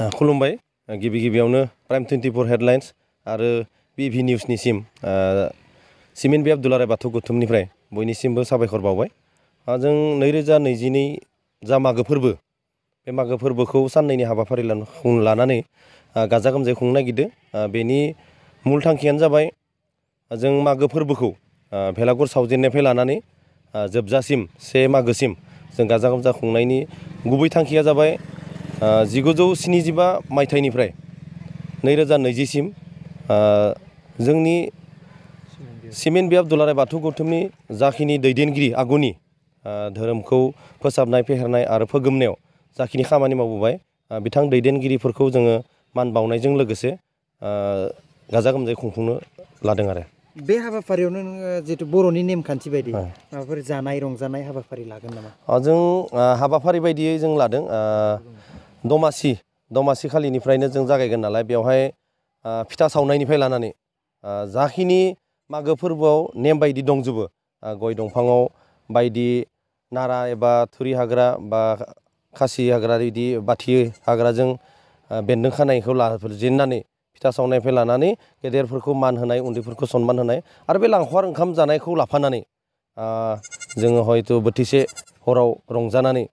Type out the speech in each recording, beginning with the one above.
खुलुमबाय गिबि गिबियावनो प्राइम 24 हेडलाइन्स आरो बिभि निउसनिसिम सिमेन बि आब्दुल्लाराय बाथौ गौथुमनिफ्राय बयनिसिमबो साबायखर बावबाय। जों 2022 जा मागो फोरबो बे मागो फोरबोखौ साननैनि हाबाफारि लानानै गाजा गोमजायै खुंनो नागिरदों। बेनि मुल थांखियानो जाबाय जों मागो फोरबोखौ भेलागुर सावजेननायनिफ्राय लानानै जोबजासिम 1 मागोसिम जों गाजा गोमजा खुंनायनि गुबै थांखिया जाबाय 1975 मायथाइनिफ्राय 2020 सिम जोंनि सिमेन बि आब्दुल्लाराय बाथौ गौथुमनि जाखिनि दैदेनगिरि आगुनि धोरोमखौ फोसाबनाय फेहेरनाय आरो फोगोमनायाव जाखिनि खामानि मावबोबाय बिथां दैदेनगिरिफोरखौ जोङो मान बावनायजों लोगोसे गाजा गोमजायै खुंफुंनो लादों आरो। बे हाबाफारियावनो नोङो जितु बर'नि नेमखान्थि बायदि माबाफोर जानाय रंजानाय हाबाफारि लागोन नामा? जों हाबाफारि बायदियै जों लादों। दमासि खालिनिफ्रायनो जों जागायगोन नालाय बेवहाय फिथा सावनायनिफ्राय लानानै जाखिनि मागो फोरबोआव नेम बायदि दंजोबो गय दंफाङाव बायदि नारा एबा थुरि हाग्रा बा खासि हाग्रा बिदि बाथि हाग्राजों बेन्दों खानायखौ लाजेननानै फिथा सावनायनिफ्राय लानानै गेदेरफोरखौ मान होनाय उन्दैफोरखौ सनमान होनाय आरो बे लांखार ओंखाम जानायखौ लाफानानै जोङो हयथ' बोथिसे हराव रंजानानै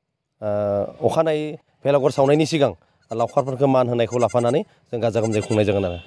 अखानायै भेलागुर सावनायनि सिगां लावखारफोरखौ मान होनायखौ लाफानानै जों गाजा गोमजायै खुंनाय जागोन आरो।